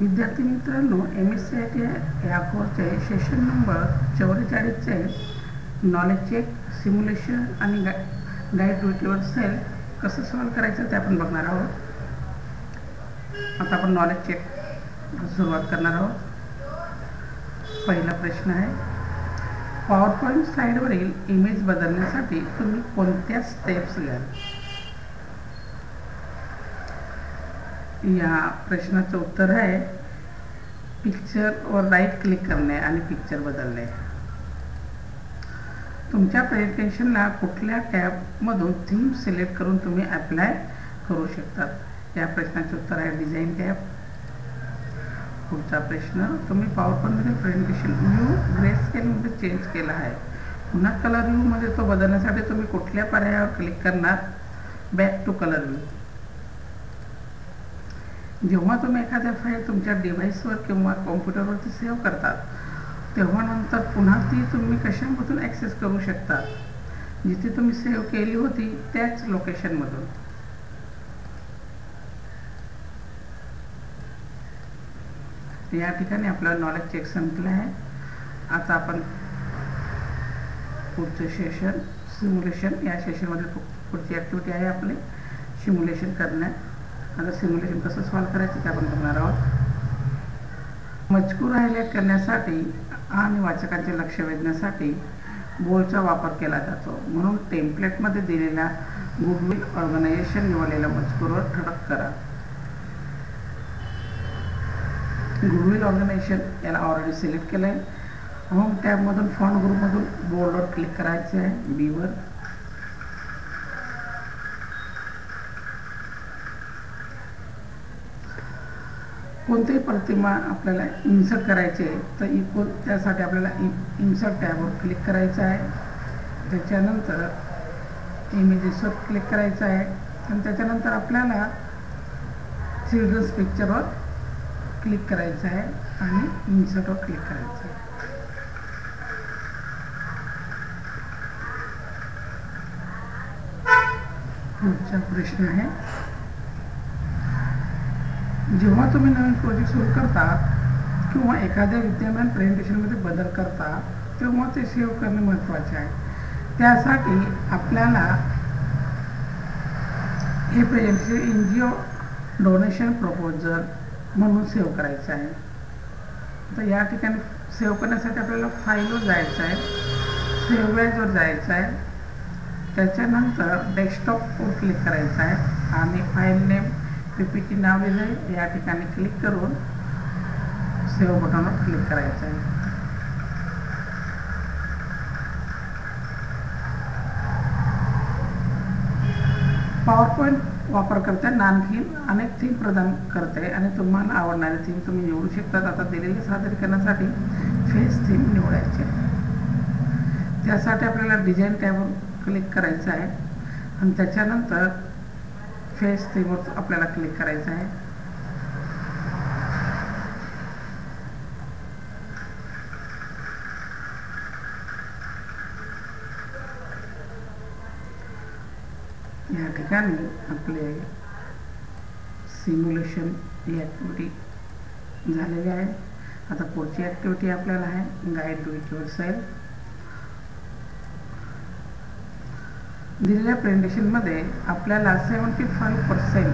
विद्यार्थी मित्रांनो, MSCIT या कोर्सचे सेशन नंबर 44चे नॉलेज चेक, सिम्युलेशन आणि गाईड ड्युटीवर सेल कसं सॉल्व्ह करायचं ते आपण बघणार आहोत. आता आपण नॉलेज चेक सुरुवात करणार आहोत. पहिला प्रश्न आहे, पॉवरपॉईंट स्लाइडवरील इमेज बदलण्यासाठी तुम्ही कोणत्या स्टेप्स घ्याल? या प्रश्नाचं उत्तर आहे पिक्चरवर राईट क्लिक करणे आणि पिक्चर बदलणे. तुमच्या प्रेझेंटेशनला कुठल्या टॅबमधून थीम सिलेक्ट करून तुम्ही अप्लाय करू शकतात. या प्रश्नाचे उत्तर आहे डिझाईन टॅब. पुढचा प्रश्न, तुम्ही पॉवरपॉईंटमध्ये प्रेझेंटेशन व्ह्यू ग्रे स्केलमध्ये चेंज केला आहे. पुन्हा कलर व्ह्यूमध्ये तो बदलण्यासाठी तुम्ही कुठल्या पर्यायावर क्लिक करणार? Back to colour view. जेव्हा तुम्ही एखाद्या फाईल तुमच्या डिव्हाइसवर किंवा कॉम्प्युटरवरती सेव्ह करतात तेव्हा नंतर पुन्हा ती तुम्ही कशामधून ॲक्सेस करू शकता? जिथे तुम्ही सेव्ह केली होती त्याच लोकेशनमधून. या ठिकाणी आपलं नॉलेज चेक संपलं आहे. आता आपण पुढचं सेशन सिम्युलेशन, या सेशनमध्ये पुढची ॲक्टिव्हिटी आहे आपली सिम्युलेशन करणे. आता सिम्युलेशन कसं सॉल्व्ह करायचं ते आपण बघणार आहोत. मजकूर हायलाइट करण्यासाठी आणि वाचकांचे लक्ष वेधण्यासाठी बोल्डचा वापर केला जातो. म्हणून टेम्पलेटमध्ये दिलेल्या गुडविल ऑर्गनायझेशन निवडलेल्या मजकूरवर ठळक करा. गुडविल ऑर्गनायझेशन याला ऑलरेडी सिलेक्ट केलं आहे. होम टॅबमधून फॉन्ट ग्रुपमधून बोल्डवर क्लिक करायचे आहे, बीवर. कोणतीही प्रतिमा आपल्याला इन्सर्ट करायची आहे तर त्यासाठी आपल्याला इन्सर्ट टॅबवर क्लिक करायचं आहे. त्याच्यानंतर इमेजेसवर क्लिक करायचं आहे आणि त्याच्यानंतर आपल्याला चिल्ड्रन्स पिक्चरवर क्लिक करायचं आहे आणि इन्सर्टवर क्लिक करायचं आहे. पुढचा प्रश्न आहे, जेव्हा तुम्ही नवीन प्रोजेक्ट सुरू करता किंवा एखाद्या विद्यमान प्रेझेंटेशनमध्ये बदल करता तेव्हा ते सेव्ह करणे महत्त्वाचे आहे. त्यासाठी आपल्याला हे प्रेझेंटेशन NGO डोनेशन प्रपोजल म्हणून सेव्ह करायचं आहे. तर या ठिकाणी सेव्ह करण्यासाठी आपल्याला फाईलवर जायचं आहे, सेव्ह ॲजवर जायचं आहे. त्याच्यानंतर डेस्कटॉपवर क्लिक करायचं आहे आणि फाईल नेम PPT नाव लिहिलं या ठिकाणी क्लिक करून सेव्ह बटनवर क्लिक करायचं आहे. पॉवरपॉईंट वापरकर्त्यांना आणखी अनेक थीम प्रदान करते आणि तुम्हाला आवडणारे थीम तुम्ही निवडू शकतात. आता दिलेल्या सादरीकरणासाठी फेस थीम निवडायचे. त्यासाठी आपल्याला डिझाईन टॅबवर क्लिक करायचं आहे आणि त्याच्यानंतर फेस थीमवर आपल्याला क्लिक करायचं आहे. या ठिकाणी आपले सिम्युलेशन ही ॲक्टिव्हिटी झालेली आहे. आता पुढची ॲक्टिव्हिटी आपल्याला आहे गाईड ड्युटीवर सेल. दिलेल्या प्रेझेंटेशनमध्ये आपल्याला 75%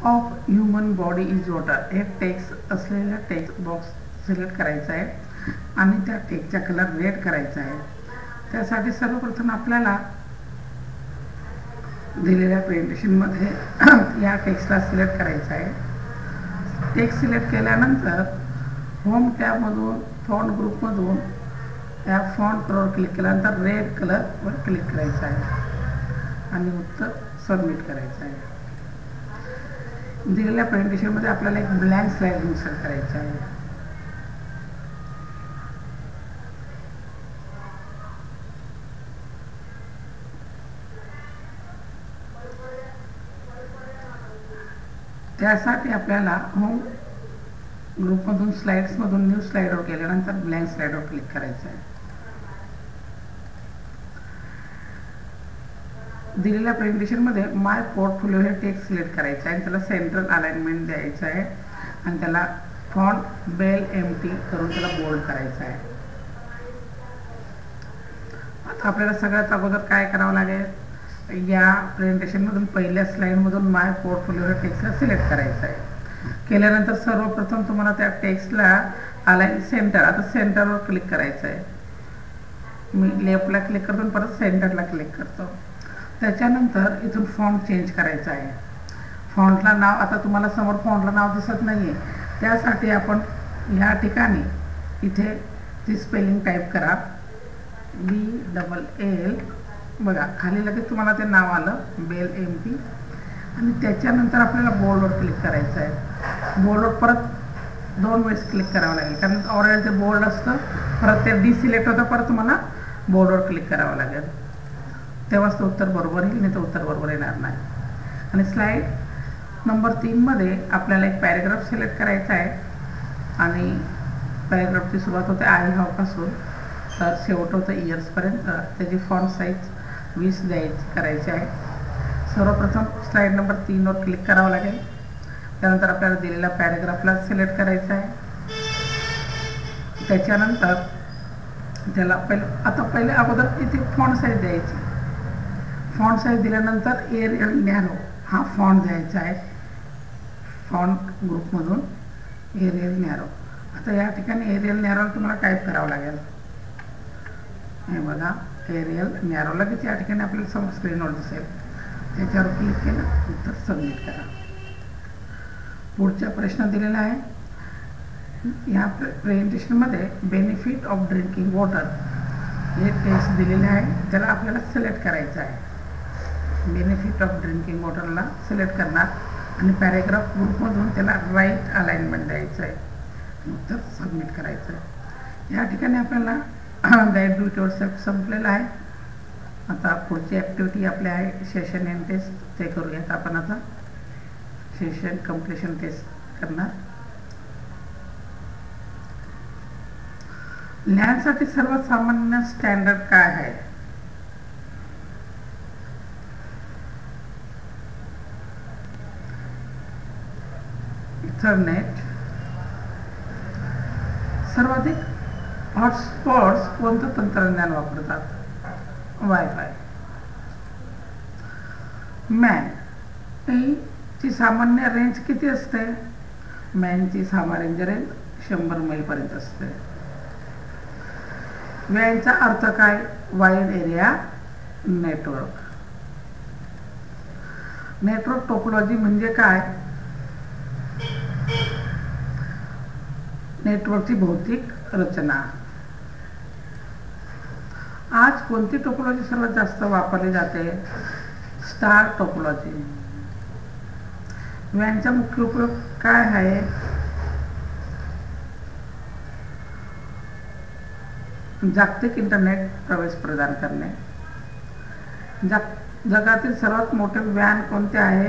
of human body is water हे टेक्स्ट असलेला टेक्स्ट बॉक्स सिलेक्ट करायचा आहे आणि त्या टेक्स्टचा कलर रेड करायचा आहे. त्यासाठी सर्वप्रथम आपल्याला दिलेल्या प्रेझेंटेशनमध्ये या टेक्स्टला सिलेक्ट करायचं आहे. टेक्स्ट सिलेक्ट केल्यानंतर होम टॅबमधून फॉन्ट ग्रुपमधून त्या फॉन्ट कलरवर क्लिक केल्यानंतर रेड कलरवर क्लिक करायचं आहे आणि उत्तर सबमिट करायचं आहे. दिलेल्या प्रेझेंटेशनमध्ये आपल्याला एक ब्लँक स्लाइड इन्सर्ट करायचं आहे. त्यासाठी आपल्याला होम ग्रुपमधून स्लाइड्समधून न्यू स्लाइडवर गेल्यानंतर ब्लँक स्लाइडवर क्लिक करायचं आहे. दिलेल्या प्रेझेंटेशनमध्ये माय पोर्टफोलिओ हे टेक्स्ट सिलेक्ट करायचं आहे आणि त्याला सेंट्रल अलाइनमेंट द्यायचं आहे आणि त्याला फॉन्ट बेल एम्प्टी करून त्याला बोल्ड करायचं आहे. आता आपल्याला सगळ्यात अगोदर काय करावं लागेल, या प्रेझेंटेशनमधून पहिल्या स्लाईडमधून माय पोर्टफोलिओ टेक्स्टला सिलेक्ट करायचं आहे. केल्यानंतर सर्वप्रथम तुम्हाला त्या टेक्स्टला अलाइन सेंटर, आता सेंटरवर क्लिक करायचं आहे. मी लेफ्टला क्लिक करतो आणि परत सेंटरला क्लिक करतो. त्याच्यानंतर इथून फॉन्ट चेंज करायचा आहे. फॉन्टला नाव, आता तुम्हाला समोर फॉन्टला नाव दिसत नाही आहे, त्यासाठी आपण ह्या ठिकाणी इथे ती स्पेलिंग टाईप करा, BLL. बघा खाली लगेच तुम्हाला ते नाव आलं, बेल एम्प्टी. आणि त्याच्यानंतर आपल्याला बोल्डवर क्लिक करायचं आहे. बोल्डवर परत 2 वेळेस क्लिक करावं लागेल, कारण ऑलरेडी ते बोल्ड असतं, परत ते डिसिलेक्ट होतं, परत तुम्हाला बोर्डवर क्लिक करावं लागेल, तेव्हाच ते उत्तर बरोबर येईल, नाही तर उत्तर बरोबर येणार नाही. आणि स्लाईड नंबर 3 मध्ये आपल्याला एक पॅरेग्राफ सिलेक्ट करायचा आहे. आणि पॅरेग्राफची सुरुवात होते आय हॅव पासून तर शेवट होतं इयर्सपर्यंत. त्याची फॉन्ट साईज 20 करायची आहे. सर्वप्रथम स्लाईड नंबर 3 वर क्लिक करावं लागेल. त्यानंतर आपल्याला दिलेल्या पॅरेग्राफला सिलेक्ट करायचं आहे. त्याच्यानंतर त्याला पहिले अगोदर इथे फॉन्ट साईज द्यायची. फॉन्ट साईज दिल्यानंतर एरियल नॅरो हा फॉन्ट द्यायचा आहे. फॉन्ट ग्रुपमधून एरियल नॅरो. आता या ठिकाणी एरियल नॅरो तुम्हाला टाईप करावं लागेल. हे बघा एरियल नॅरो लगेच या ठिकाणी आपल्याला समोर स्क्रीनवर दिसेल. त्याच्यावर क्लिक केलं, उत्तर सबमिट करा. पुढचा प्रश्न दिलेला आहे. या प्रेझेंटेशनमध्ये बेनिफिट ऑफ ड्रिंकिंग वॉटर हे टेक्स्ट दिलेले आहे, त्याला आपल्याला सिलेक्ट करायचं आहे. बेनिफिट ऑफ ड्रिंकिंग वॉटरला सिलेक्ट करणार आणि पॅरेग्राफ ग्रुपमधून त्याला राईट अलाइनमेंट द्यायचं आहे, उत्तर सबमिट करायचं आहे. या ठिकाणी आपल्याला गाईड डू इट युअरसेल्फ संपलेला आहे. आता पुढची ॲक्टिव्हिटी आपली आहे सेशन एंड टेस्ट, ते करूयात आपण. आता सेशन कम्प्लिशन टेस्ट करणार. लिहायसाठी सर्वात सामान्य स्टँडर्ड काय आहे? इथरनेट. सर्वाधिक हॉटस्पॉट्स कोणतं तंत्रज्ञान वापरतात? वायफाय. मॅन ची सामान्य रेंज किती असते? मॅनची सामान्य रेंज 100 मैलपर्यंत असते. व्यानचा अर्थ काय? Wide area network. Network topology म्हणजे काय? नेटवर्कची भौतिक रचना. आज कोणती टोपोलॉजी सर्वात जास्त वापरली जाते? Star topology. व्यानचा मुख्य उपयोग काय आहे? जागतिक इंटरनेट प्रवेश प्रदान करणे. जगातील सर्वात मोठे व्यान कोणते आहे?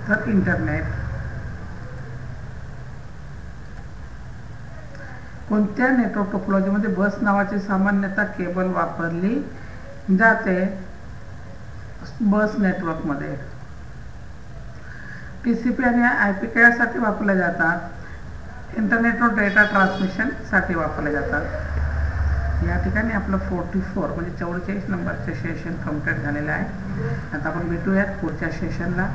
तर इंटरनेट. कोणत्या नेटवर्क टोपोलॉजीमध्ये बस नावाची सामान्यतः केबल वापरली जाते? बस नेटवर्कमध्ये. TCP आणि IP साठी वापरले जातात. इंटरनेटवर डेटा ट्रान्समिशन साठी वापरले जातात. या ठिकाणी आपलं 44 म्हणजे 44 नंबरचे सेशन कंप्लीट झालेलं आहे. आता आपण भेटूयात पुढच्या सेशनला.